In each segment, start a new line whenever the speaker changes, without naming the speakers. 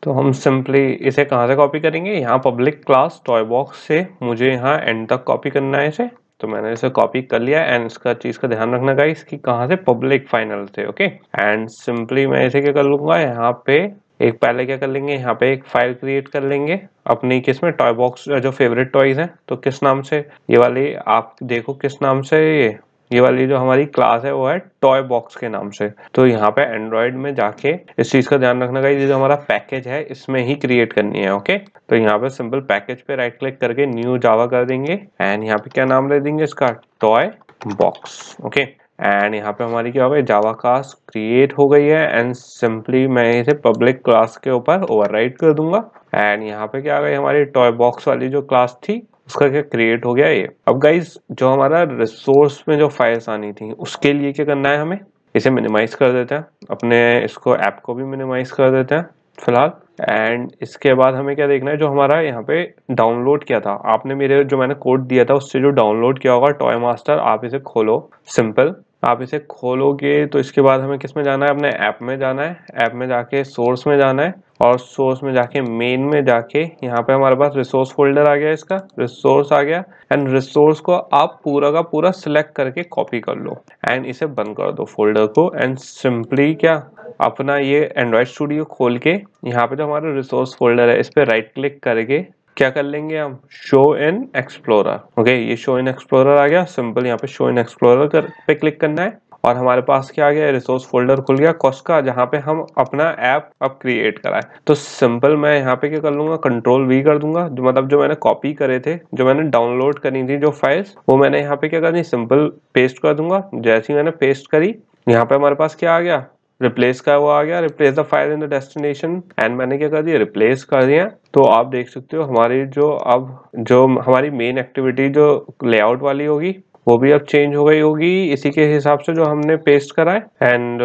तो हम सिंपली इसे कहाँ से कॉपी करेंगे, यहाँ पब्लिक क्लास टॉय बॉक्स से मुझे यहाँ एंड तक कॉपी करना है इसे। तो मैंने इसे कॉपी कर लिया एंड इसका चीज का ध्यान रखना गाइस कि कहाँ से, पब्लिक फाइनल से। ओके, एंड सिंपली मैं इसे क्या कर लूंगा, यहाँ पे एक पहले क्या कर लेंगे, यहाँ पे एक फाइल क्रिएट कर लेंगे अपनी किस में, टॉय बॉक्स जो फेवरेट टॉयज हैं, तो किस नाम से, ये वाली आप देखो किस नाम से, ये वाली जो हमारी क्लास है वो है टॉय बॉक्स के नाम से। तो यहाँ पे एंड्रॉइड में जाके इस चीज का ध्यान रखना गाइस, ये जो हमारा पैकेज है इसमें ही क्रिएट करनी है। ओके, तो यहाँ पे सिंपल पैकेज पे राइट क्लिक करके न्यू जावा कर देंगे एंड यहाँ पे क्या नाम दे देंगे इसका, टॉय बॉक्स। ओके, एंड यहाँ पे हमारी क्या हो गई, जावा क्लास क्रिएट हो गई है एंड सिंपली मैं इसे पब्लिक क्लास के ऊपर ओवरराइड कर दूंगा एंड यहाँ पे क्या आ गई, हमारी टॉय बॉक्स वाली जो क्लास थी उसका क्या क्रिएट हो गया ये। अब गाइस जो हमारा रिसोर्स में जो फाइल्स आनी थी उसके लिए क्या करना है, हमें इसे मिनिमाइज कर देते हैं, अपने इसको ऐप को भी मिनिमाइज कर देते हैं फिलहाल। एंड इसके बाद हमें क्या देखना है, जो हमारा यहाँ पे डाउनलोड किया था आपने, मेरे जो मैंने कोड दिया था उससे जो डाउनलोड किया होगा टॉय मास्टर, आप इसे खोलो। सिंपल आप इसे खोलोगे तो इसके बाद हमें किस में जाना है, अपने ऐप में जाना है, ऐप में जाके सोर्स में जाना है और सोर्स में जाके मेन में जाके यहाँ पे हमारे पास रिसोर्स फोल्डर आ गया, इसका रिसोर्स आ गया एंड रिसोर्स को आप पूरा का पूरा सिलेक्ट करके कॉपी कर लो एंड इसे बंद कर दो फोल्डर को एंड सिंपली क्या, अपना ये एंड्रॉइड स्टूडियो खोल के यहाँ पे जो हमारा रिसोर्स फोल्डर है इस पे राइट क्लिक करके क्या कर लेंगे हम, शो इन एक्सप्लोरर। ओके, ये शो इन एक्सप्लोरर आ गया, सिंपल यहाँ पे शो इन एक्सप्लोरर पे क्लिक करना है और हमारे पास क्या आ गया, रिसोर्स फोल्डर खुल गया कॉस्ट का, जहाँ पे हम अपना ऐप अब क्रिएट करा है। तो सिंपल मैं यहाँ पे क्या कर लूंगा, कंट्रोल वी कर दूंगा, जो मतलब जो मैंने कॉपी करे थे, जो मैंने डाउनलोड करी थी जो फाइल्स, वो मैंने यहाँ पे क्या करनी, सिंपल पेस्ट कर दूंगा। जैसे ही मैंने पेस्ट करी यहाँ पे हमारे पास क्या आ गया, रिप्लेस का वो आ गया, replace the file in the destination and मैंने क्या कर दिया, रिप्लेस कर दिया। तो आप देख सकते हो हमारी जो अब जो हमारी मेन एक्टिविटी जो लेआउट वाली होगी वो भी अब चेंज हो गई होगी इसी के हिसाब से जो हमने पेस्ट करा है। एंड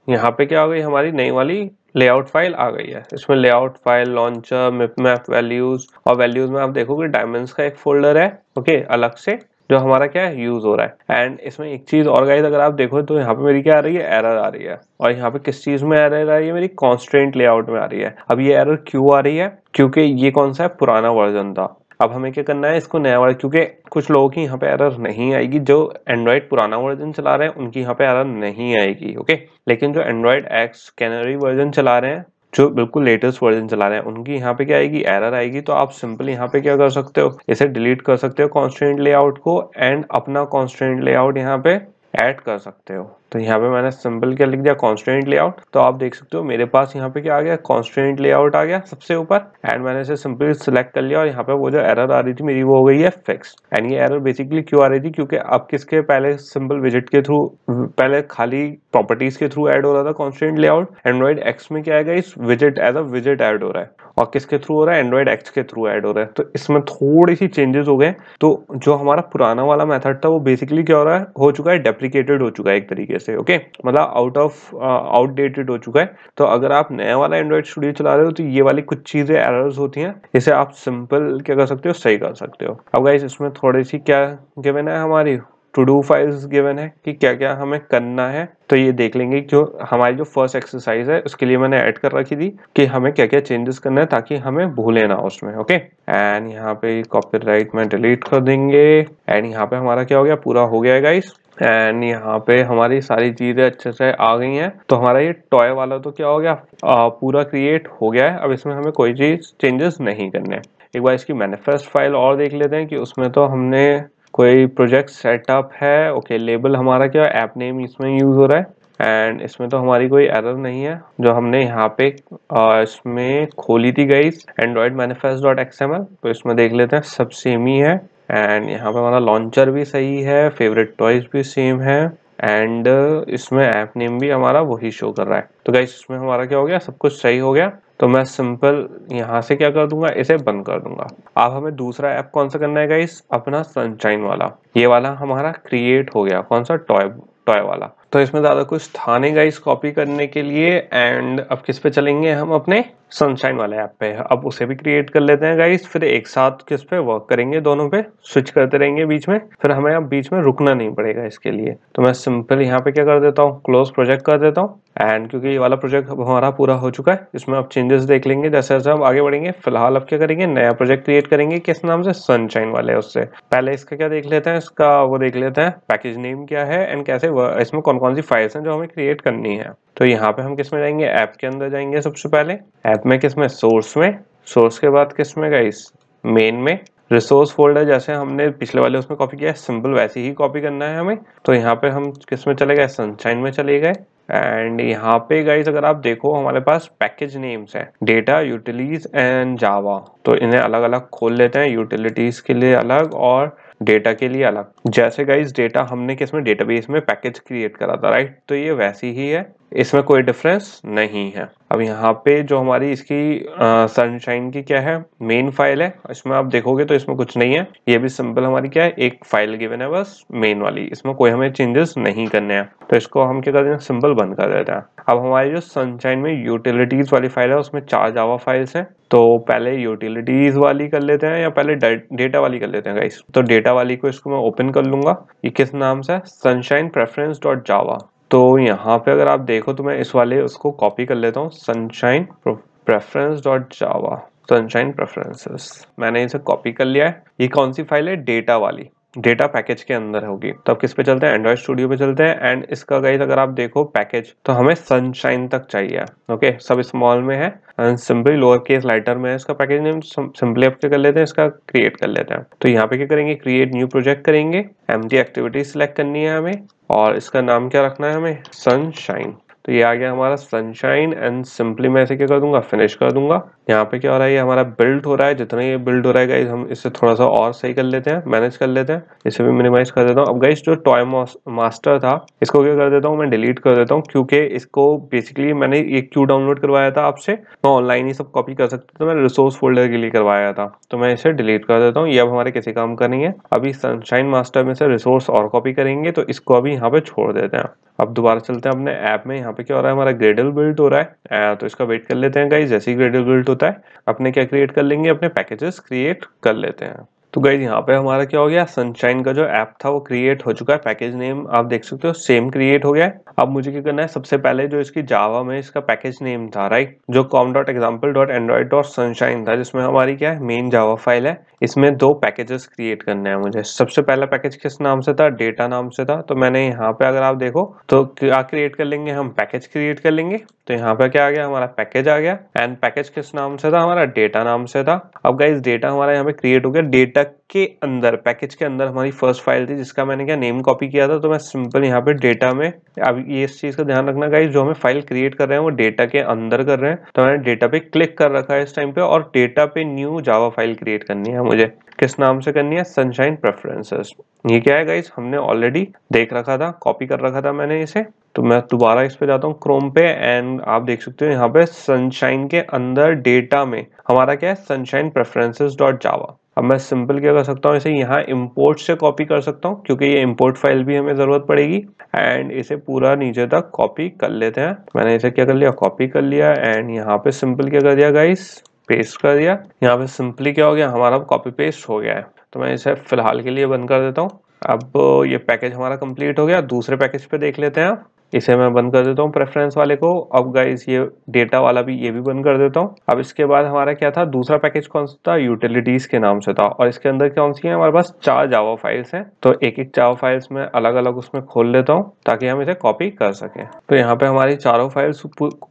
यहाँ पे क्या हो गई, हमारी नई वाली लेआउट फाइल आ गई है। इसमें layout file, launcher, map values, और वैल्यूज में आप देखोगे डायमंड्स का एक फोल्डर है ओके अलग से, जो हमारा क्या है यूज हो रहा है। एंड इसमें एक चीज और गाइस, अगर आप देखो तो यहाँ पे मेरी क्या आ रही है, एरर आ रही है। और यहाँ पे किस चीज में एरर आ रही है, मेरी कॉन्स्ट्रेंट लेआउट में आ रही है। अब ये एरर क्यों आ रही है, क्योंकि ये कौन सा है, पुराना वर्जन था। अब हमें क्या करना है, इसको नया वर्जन, क्योंकि कुछ लोगों की यहाँ पे एरर नहीं आएगी, जो एंड्रॉइड पुराना वर्जन चला रहे हैं उनकी यहाँ पे एरर नहीं आएगी ओके। लेकिन जो एंड्रॉइड एक्स कैनरी वर्जन चला रहे हैं, जो बिल्कुल लेटेस्ट वर्जन चला रहे हैं, उनकी यहाँ पे क्या आएगी, एरर आएगी। तो आप सिंपल यहाँ पे क्या कर सकते हो, इसे डिलीट कर सकते हो कॉन्स्ट्रेंट लेआउट को एंड अपना कॉन्स्ट्रेंट लेआउट यहाँ पे ऐड कर सकते हो। तो यहाँ पे मैंने सिंपल क्या लिख दिया, कॉन्स्ट्रेंट लेआउट। तो आप देख सकते हो मेरे पास यहाँ पे क्या आ गया, कॉन्स्ट्रेंट लेआउट आ गया सबसे ऊपर एंड मैंने इसे सिंपली सिलेक्ट कर लिया और यहाँ पे वो जो एरर आ रही थी मेरी वो हो गई है फिक्स। एंड ये एरर बेसिकली क्यों आ रही थी, क्योंकि अब किसके पहले सिंपल विजिट के थ्रू, पहले खाली प्रॉपर्टीज के थ्रू ऐड हो रहा था कॉन्स्ट्रेंट लेआउट, एंड्रॉइड एक्स में क्या आएगा, इस visit as a visit add हो रहा है और किसके थ्रू हो रहा है, एंड्रॉइड एक्स के थ्रू ऐड हो रहा है। तो इसमें थोड़ी सी चेंजेस हो गए। तो जो हमारा पुराना वाला मेथड था वो बेसिकली क्या हो रहा है, हो चुका है, डेप्रिकेटेड हो चुका है एक तरीके से ओके, मतलब आउटडेटेड हो चुका है। तो अगर आप नया वाला एंड्रॉइड स्टूडियो चला रहे हो तो ये वाली कुछ चीजें एरर्स होती हैं, इसे आप सिंपल क्या कर सकते हो, सही कर सकते हो। अब गाइस इसमें थोड़ी सी क्या गिवन है, हमारी टू डू फाइल्स गिवन है कि क्या क्या हमें करना है। तो ये देख लेंगे, जो हमारी जो फर्स्ट एक्सरसाइज है उसके लिए मैंने ऐड कर रखी थी कि हमें क्या क्या चेंजेस करना है ताकि हमें भूले ना उसमें ओके। एंड यहाँ पे कॉपीराइट में डिलीट कर देंगे एंड यहाँ पे हमारा क्या हो गया, पूरा हो गया है गाइस। एंड यहाँ पे हमारी सारी चीजें अच्छे से आ गई हैं। तो हमारा ये टॉय वाला तो क्या हो गया, पूरा क्रिएट हो गया है। अब इसमें हमें कोई चीज चेंजेस नहीं करने। एक बार इसकी मैनिफेस्ट फाइल और देख लेते हैं कि उसमें तो हमने कोई प्रोजेक्ट सेटअप है ओके। लेबल हमारा क्या, ऐप नेम इसमें यूज हो रहा है एंड इसमें तो हमारी कोई एरर नहीं है जो हमने यहाँ पे इसमें खोली थी guys, Android manifest dot XML. तो इसमें देख लेते हैं सब सेम ही है एंड यहाँ पे हमारा लॉन्चर भी सही है, फेवरेट टॉयज भी सेम है एंड इसमें ऐप नेम भी हमारा वही शो कर रहा है। तो गाइस इसमें हमारा क्या हो गया, सब कुछ सही हो गया। तो मैं सिंपल यहाँ से क्या कर दूंगा, इसे बंद कर दूंगा। अब हमें दूसरा ऐप कौन सा करना है गाइस, अपना सनशाइन वाला। ये वाला हमारा क्रिएट हो गया, कौन सा, टॉय वाला। तो इसमें ज़्यादा कुछ था नहीं गाइस कॉपी करने के लिए। एंड अब किस पे चलेंगे हम, अपने सनशाइन वाले ऐप पे। अब उसे भी क्रिएट कर लेते हैं गाइस, फिर एक साथ किस पे वर्क करेंगे, दोनों पे स्विच करते रहेंगे बीच में, फिर हमें अब बीच में रुकना नहीं पड़ेगा इसके लिए। तो मैं सिंपल यहाँ पे क्या कर देता हूँ, क्लोज प्रोजेक्ट कर देता हूँ। एंड क्योंकि ये वाला प्रोजेक्ट अब हमारा पूरा हो चुका है, इसमें अब चेंजेस देख लेंगे जैसे जैसे हम आगे बढ़ेंगे। फिलहाल अब क्या करेंगे, नया प्रोजेक्ट क्रिएट करेंगे, किस नाम से, सनशाइन वाले। उससे पहले इसका क्या देख लेते हैं, इसका वो देख लेते हैं पैकेज नेम क्या है एंड कैसे इसमें कौन कौन सी फाइल्स हैं जो हमें क्रिएट करनी है। तो यहाँ पे हम किस में जाएंगे, ऐप के अंदर जाएंगे सबसे पहले। ऐप में किस में, सोर्स में। सोर्स के बाद किस में गाइस, मेन में। रिसोर्स फोल्डर जैसे हमने पिछले वाले उसमें कॉपी किया है, सिंपल वैसे ही कॉपी करना है हमें। तो यहाँ पे हम किस में चले गए, सनशाइन में चले गए। एंड यहाँ पे गाइस अगर आप देखो हमारे पास पैकेज नेम्स है, डेटा, यूटिलिटीज एंड जावा। तो इन्हें अलग अलग खोल लेते हैं, यूटिलिटीज के लिए अलग और डेटा के लिए अलग। जैसे गाइस डेटा हमने किसमें, डेटाबेस में पैकेज क्रिएट करा था, राइट। तो ये वैसी ही है, इसमें कोई डिफरेंस नहीं है। अब यहाँ पे जो हमारी इसकी सनशाइन की क्या है, मेन फाइल है, इसमें आप देखोगे तो इसमें कुछ नहीं है। ये भी सिंपल हमारी क्या है, एक फाइल गिवन है बस, मेन वाली। इसमें कोई हमें चेंजेस नहीं करने हैं, तो इसको हम क्या करते हैं, सिंपल बंद कर देते हैं। अब हमारी जो सनशाइन में यूटिलिटीज वाली फाइल है, उसमें 4 जावा फाइल्स हैं। तो पहले यूटिलिटीज वाली कर लेते हैं या पहले डेटा वाली कर लेते हैं गाइस। तो डेटा वाली को इसको मैं ओपन कर लूंगा। ये किस नाम से है, सनशाइन प्रेफरेंस डॉट जावा। तो यहाँ पे अगर आप देखो तो मैं इस वाले उसको कॉपी कर लेता हूँ, सनशाइन प्रेफरेंस डॉट जावा, सनशाइन प्रेफरेंसेस। मैंने इसे कॉपी कर लिया है। ये कौन सी फाइल है, डेटा वाली, डेटा पैकेज के अंदर होगी। तो अब किस पे चलते हैं, एंड्रॉइड स्टूडियो पे चलते हैं। एंड इसका गाइस अगर आप देखो पैकेज, तो हमें सनशाइन तक चाहिए। ओके, सब स्मॉल में है and simply lower case lighter में है इसका पैकेज नेम। सिंपली अब क्या कर लेते हैं, इसका क्रिएट कर लेते हैं। तो यहाँ पे क्या करेंगे, क्रिएट न्यू प्रोजेक्ट करेंगे, एम्प्टी एक्टिविटी सिलेक्ट करनी है हमें और इसका नाम क्या रखना है हमें, सनशाइन। तो ये आ गया हमारा सनशाइन। एंड सिंपली मैं इसे क्या कर दूंगा, फिनिश कर दूंगा। यहाँ पे क्या हो रहा है, ये हमारा बिल्ड हो रहा है। जितना ये बिल्ड हो रहा है गाइस, हम इससे थोड़ा सा और सही कर लेते हैं, मैनेज कर लेते हैं। इसे भी मिनिमाइज कर देता हूँ। अब गाइस जो टॉय मास्टर था, इसको क्या कर देता हूँ, मैं डिलीट कर देता हूँ, क्योंकि इसको बेसिकली मैंने एक क्यू डाउनलोड करवाया था आपसे, मैं ऑनलाइन ही सब कॉपी कर सकते, तो मैंने रिसोर्स फोल्डर के लिए करवाया था। तो मैं इसे डिलीट कर देता हूँ। ये अब हमारे किसी काम का नहीं है। अभी सनशाइन मास्टर में से रिसोर्स और कॉपी करेंगे, तो इसको अभी यहाँ पे छोड़ देते हैं। अब दोबारा चलते हैं अपने ऐप में। यहाँ पे क्या हो रहा है, हमारा ग्रेडल बिल्ड हो रहा है। तो इसका वेट कर लेते हैं गाइस। जैसे ही ग्रेडल बिल्ड होता है, अपने क्या क्रिएट कर लेंगे, अपने पैकेजेस क्रिएट कर लेते हैं। तो गाइस यहाँ पे हमारा क्या हो गया, सनशाइन का जो ऐप था वो क्रिएट हो चुका है। पैकेज नेम आप देख सकते हो सेम क्रिएट हो गया है। अब मुझे क्या करना है, सबसे पहले जो इसकी जावा में इसका पैकेज नेम था, राइट, जो com.example.android.sunshine था, जिसमें हमारी क्या है, मेन जावा फाइल है, इसमें 2 पैकेजेस क्रिएट करने हैं मुझे। सबसे पहला पैकेज किस नाम से था, डेटा नाम से था। तो मैंने यहाँ पे अगर आप देखो तो क्या क्रिएट कर लेंगे, हम पैकेज क्रिएट कर लेंगे। तो यहाँ पे क्या आ गया, हमारा पैकेज आ गया। एंड पैकेज किस नाम से था, हमारा डेटा नाम से था। अब गाइस डेटा हमारा यहाँ पे क्रिएट हो गया। डेटा के अंदर, पैकेज के अंदर हमारी फर्स्ट फाइल थी, जिसका मैंने क्या नेम कॉपी किया था। तो मैं सिंपल यहाँ पे डेटा में, अब ये इस चीज का ध्यान रखना गाइस, जो हमें फाइल क्रिएट कर रहे हैं वो डेटा के अंदर कर रहे हैं। तो मैंने डेटा पे क्लिक कर रखा है इस टाइम पे, और डेटा पे न्यू जावा फाइल क्रिएट करनी है मुझे। किस नाम से करनी है, सनशाइन प्रेफरेंसेस। ये क्या है गाइस, हमने ऑलरेडी देख रखा था, कॉपी कर रखा था मैंने इसे। तो मैं दोबारा इस पे जाता हूँ क्रोम पे। एंड आप देख सकते हो यहाँ पे सनशाइन के अंदर डेटा में हमारा क्या है, सनशाइन प्रेफरेंसेस डॉट जावा। अब मैं सिंपल क्या कर सकता हूँ, इसे यहाँ इंपोर्ट से कॉपी कर सकता हूँ, क्योंकि ये इंपोर्ट फाइल भी हमें जरूरत पड़ेगी। एंड इसे पूरा नीचे तक कॉपी कर लेते हैं। मैंने इसे क्या कर लिया, कॉपी कर लिया। एंड यहाँ पे सिंपल क्या कर दिया गाइस, पेस्ट कर दिया। यहाँ पे सिंपली क्या हो गया, हमारा कॉपी पेस्ट हो गया है। तो मैं इसे फिलहाल के लिए बंद कर देता हूँ। अब ये पैकेज हमारा कंप्लीट हो गया। दूसरे पैकेज पे देख लेते हैं। इसे मैं बंद कर देता हूँ प्रेफरेंस वाले को। अब गाइस ये डेटा वाला भी, ये भी बंद कर देता हूँ। अब इसके बाद हमारा क्या था, दूसरा पैकेज कौन सा था, यूटिलिटीज के नाम से था। और इसके अंदर कौन सी है, हमारे पास 4 जावा फाइल्स हैं। तो एक एक जावा फाइल्स में अलग अलग उसमें खोल लेता हूँ, ताकि हम इसे कॉपी कर सकें। तो यहाँ पे हमारी चारों फाइल्स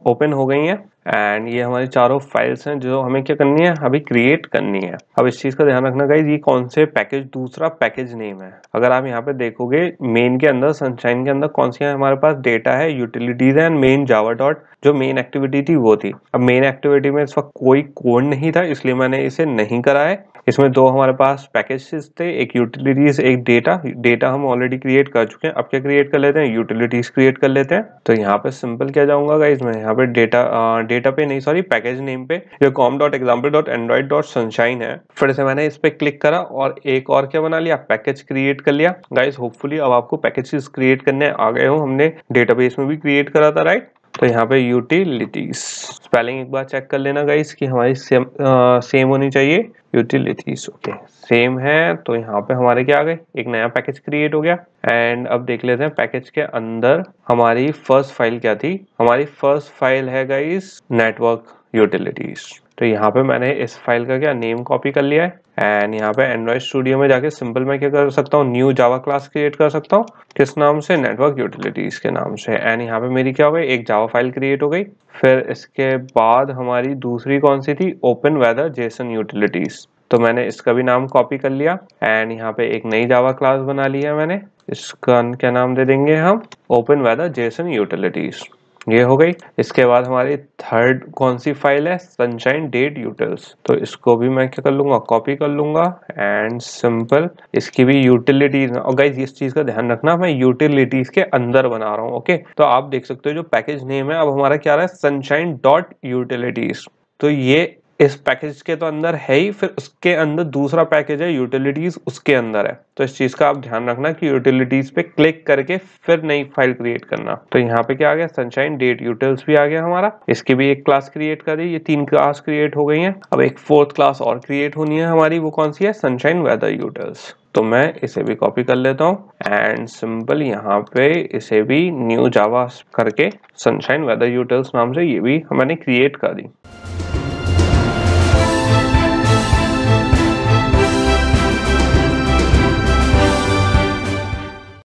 ओपन हो गई हैं। एंड ये हमारी चारों फाइल्स हैं जो हमें क्या करनी है, अभी क्रिएट करनी है। अब इस चीज का ध्यान रखना गाइस, ये कौन से पैकेज, दूसरा पैकेज नेम है। अगर आप यहाँ पे देखोगे मेन के अंदर, सनशाइन के अंदर कौन सी है, हमारे पास डेटा है, यूटिलिटीज है एंड मेन जावा डॉट, जो मेन एक्टिविटी थी वो थी। अब मेन एक्टिविटी में इस वक्त कोई कोड नहीं था, इसलिए मैंने इसे नहीं करा है। इसमें दो हमारे पास पैकेजेस थे, एक यूटिलिटीज एक डेटा हम ऑलरेडी क्रिएट कर चुके हैं। अब क्या क्रिएट कर लेते हैं, यूटिलिटीज क्रिएट कर लेते हैं। तो यहाँ पे सिंपल क्या जाऊंगा गाइस, मैं यहाँ पे डेटा पे नहीं, सॉरी पैकेज नेम पे जो com.example.android.sunshine है, फिर से मैंने इस पे क्लिक करा और एक और क्या बना लिया, पैकेज क्रिएट कर लिया। गाइस होपफुली अब आपको पैकेजेस क्रिएट करने आ गए हो, हमने डेटाबेस में भी क्रिएट करा था राइट। तो यहाँ पे यूटिलिटीज स्पेलिंग एक बार चेक कर लेना गाइस कि हमारी सेम होनी चाहिए। यूटिलिटीज ओके सेम है, तो यहाँ पे हमारे क्या आ गए, एक नया पैकेज क्रिएट हो गया। एंड अब देख लेते हैं पैकेज के अंदर हमारी फर्स्ट फाइल क्या थी। हमारी फर्स्ट फाइल है गाइस नेटवर्क यूटिलिटीज। तो यहाँ पे मैंने इस फाइल का क्या नेम कॉपी कर लिया है। एंड यहाँ पे एंड्रॉइड स्टूडियो में जाके सिंपल मैं क्या कर सकता हूँ, न्यू जावा क्लास क्रिएट कर सकता हूँ। किस नाम से, नेटवर्क यूटिलिटीज के नाम से। एंड यहाँ पे मेरी क्या हो गई, एक जावा फाइल क्रिएट हो गई। फिर इसके बाद हमारी दूसरी कौन सी थी, ओपन वेदर जेसन यूटिलिटीज। तो मैंने इसका भी नाम कॉपी कर लिया। एंड यहाँ पे एक नई जावा क्लास बना लिया मैंने, इसका क्या नाम दे देंगे हम, ओपन वेदर जेसन यूटिलिटीज। ये हो गई। इसके बाद हमारी थर्ड कौन सी फाइल है, सनशाइन डेट यूटिल्स। तो इसको भी मैं क्या कर लूंगा, कॉपी कर लूंगा। एंड सिंपल इसकी भी यूटिलिटीज, और गाइस इस चीज का ध्यान रखना मैं यूटिलिटीज के अंदर बना रहा हूँ ओके। तो आप देख सकते हो जो पैकेज नेम है अब हमारा क्या रहा है, सनशाइन डॉट यूटिलिटीज। तो ये इस पैकेज के तो अंदर है ही, फिर उसके अंदर दूसरा पैकेज है यूटिलिटीज, उसके अंदर है। तो इस चीज का आप ध्यान रखना कि यूटिलिटीज पे क्लिक करके फिर नई फाइल क्रिएट करना। तो यहाँ पे क्या आ गया, सनशाइन डेट यूटिल्स भी आ गया हमारा। इसकी भी एक क्लास क्रिएट कर दी, ये 3 क्लास क्रिएट हो गई हैं। अब एक 4th क्लास और क्रिएट होनी है हमारी, वो कौन सी है, सनशाइन वेदर यूटिल्स। तो मैं इसे भी कॉपी कर लेता हूँ एंड सिंपल यहाँ पे इसे भी न्यू जावा करके सनशाइन वेदर यूटिल्स नाम से ये भी मैंने क्रिएट कर दी।